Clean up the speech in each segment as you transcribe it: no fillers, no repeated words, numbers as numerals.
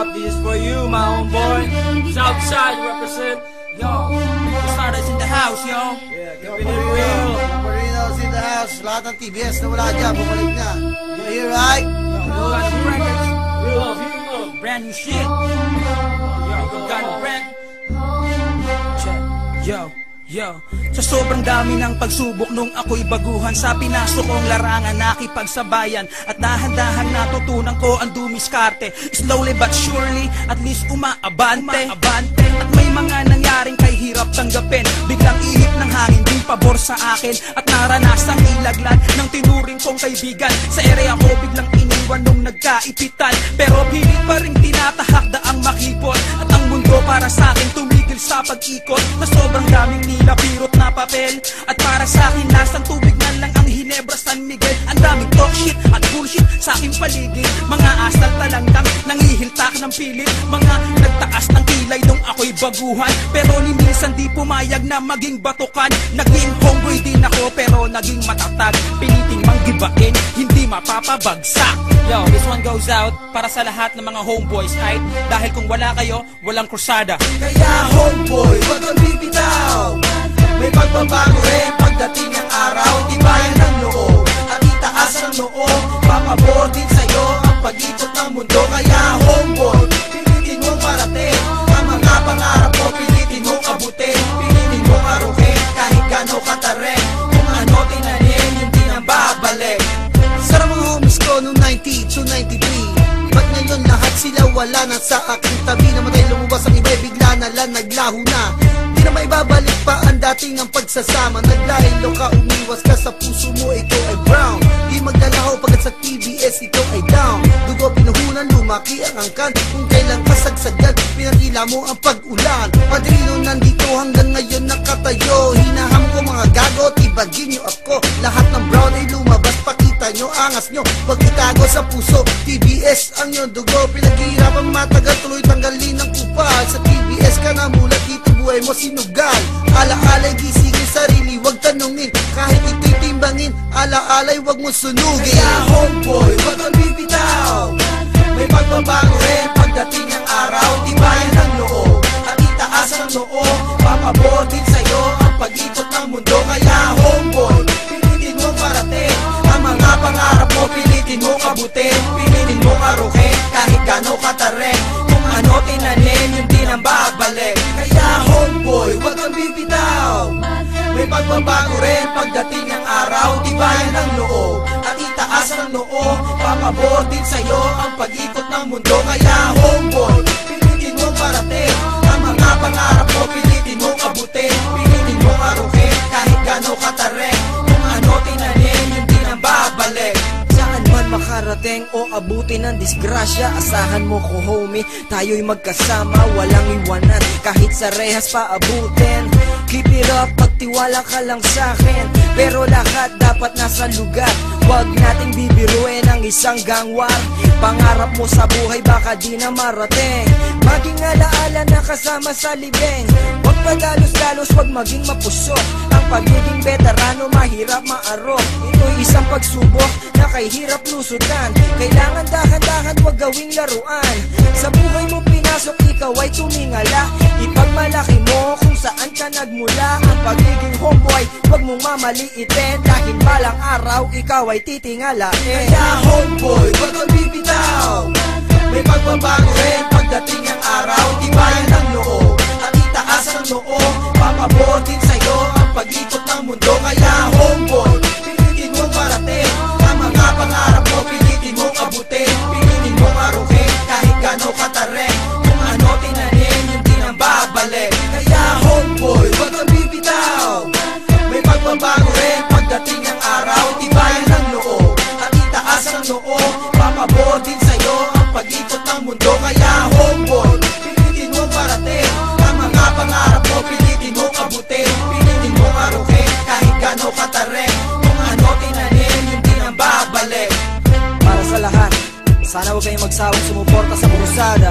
up? This is for you, my homeboy. Southside represent. Yo, Stardust in the house, yo. Keeping it real. Marino's in the house. Lahat ng TBS na wala dyan, bumalik na. You hear, right? Yo, got new records. Real, brand new shit. Yo, got brand. Yo, sa sobrang dami ng pagsubok nung ako'y baguhan, sa pinasok kong larangan nakipagsabayan, at dahan-dahan natutunan ko ang dumiskarte. Slowly but surely, at least umaabante. At may mga nangyaring kay hirap tanggapin, biglang ihip ng hangin di pabor sa akin, at naranasang ilaglag ng tinuring kong kaibigan. Sa area ko biglang iniwan nung nagkaipitan, pero pilit pa rin tinatahak daang makipot, at ang mundo para sa akin tumigil sa pag-ikot, na sobrang daming nilapirot na papel, at para sa akin lasang tubig na lang ang Hinebra San Miguel. Ang daming talk shit at bullshit sa aking paligid, mga asal talanggang nangihiltak ng pilit, mga nagtaas ng kilay nung ako'y baguhan, pero ni minsan di pumayag na maging batukan. Naging homeboy din ako pero naging matatag, piniting manggibain, hindi mapapabagsak. Yo, this one goes out para sa lahat ng mga homeboys, right? Dahil kung wala kayo, walang krusada. Kaya homeboy, wag kang bibitaw. May pagbabago rin pagdating ng araw. Tibayan ng loob at itaas ang noo, papabor din sa'yo ang pag-ikot ng mundo. Kaya homeboy, pilitin mong parating ang mga pangarap mo, pilitin mong abutin, pilitin mong aruhin kahit gano'ng katarin. Kung ano tinanin, hindi nang babalik. Sarap mga homies ko noong 90 to 93, ba't ngayon lahat sila wala na sa aking tabi? Namatay lumabas ang iba'y bigla na lang naglaho na. Di na may babalik pa ang dating ang pagsasama. Naglaylo ka, umiwas ka sa puso mo, ikaw ay brown. Di magdalaho pagkat sa TBS ikaw ay down. Dugo pinuhunan, lumaki ang angkan, kung kailan kasagsagan, pinakila mo ang pag-ulan. Padrino nandito hanggang ngayon nakatayo. Hinaham ko mga gago, tibagin nyo ako. Lahat ng brown ay lumabas, pakita nyo, angas nyo, wag itago sa puso. TBS ang iyong dugo, pinaghihirapan matagal, tuloy tanggalin ang kupal. Sa TBS ka na mulat, dito buhay mo sinugal. Ala-alay, gisingin sarili, wag tanungin, kahit ito'y timbangin. Ala-alay, wag mo sunugin. Kaya homeboy, wag kang bibitaw. May pagbabago rin pagdating ng araw. Tibayan ng loob at itaas ang noo, papabor din sa'yo ang pag-ikot ng mundo. Kaya homeboy, pilitin mong parating ang mga pangarap mo, pilitin mong abutin, pilitin mong aruhin kahit gano'ng katarin. Kung ano tinanin, yun din ang babalik. Kaya homeboy, wag kang bibitaw. May pagbabago rin pagdating ng araw. Tibayan ng loob at itaas ang noo, papabor din sa'yo ang pag-ikot ng mundo. Kaya homeboy, pilitin mong parating ang mga pangarap mo, pilitin mong abutin, pilitin mong aruhin kahit gano'ng katarin. Kung ano tinanin, yun din ang babalik. Saan man makarating o abutin ng disgrasya, asahan mo ko homie, tayo'y magkasama, walang iwanan kahit sa rehas pa abutin. Keep it up, pagtiwala ka lang sa'kin, pero lahat dapat nasa lugar. Huwag nating bibiruin ang isang gangwar. Pangarap mo sa buhay baka di na marating, maging alaala na kasama sa libing. Huwag padalos-dalos, huwag maging mapusok. Ang pagiging veterano mahirap maarok. Ito'y isang pagsubok na kay hirap lusutan. Kailangan dahan-dahan, huwag gawing laruan. Sa buhay mo pinasok, ikaw ay tumingala. Ipagmalaki mo kung saan ka nagmula. Ang pagiging homeboy, huwag mong mamaliitin, dahil balang araw ikaw ay titingalain. Kaya homeboy, wag kang bibitaw. May pagbabago rin pagdating ng araw. Tibayan ng loob at itaas ang noo, papabor din sa'yo ang pag-ikot ng mundo. Kaya homeboy, pilitin mong parating ang mga pangarap mo, pilitin mong abutin, pilitin mong aruhin kahit gano'ng katarin. Kung ano tinanin, yun din ang babalik. Kaya homeboy, wag kang bibitaw. May pagbabago rin pagdating ng araw. Tibayan ng loob at itaas ang noo, papabor din sa'yo ang pag-ikot ng mundo. Kaya homeboy, pilitin mong parating ang mga pangarap mo, pilitin mong abutin, pilitin mong aruhin kahit gano'ng katarin. Kung ano tinanin, yun din ang babalik. Para sa lahat, sana huwag kayong magsawang sumuporta sa krusada.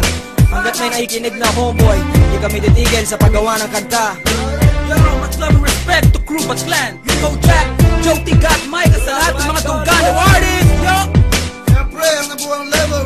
Hanggat may nakikinig na homeboy, hindi kami titigil sa paggawa ng kanta. Yo, much love and respect to crew but clan. Go Jack, Joe T. Got Mike, at sa lahat ng mga Tungano artists. Yo! Siyempre, ang nabuang level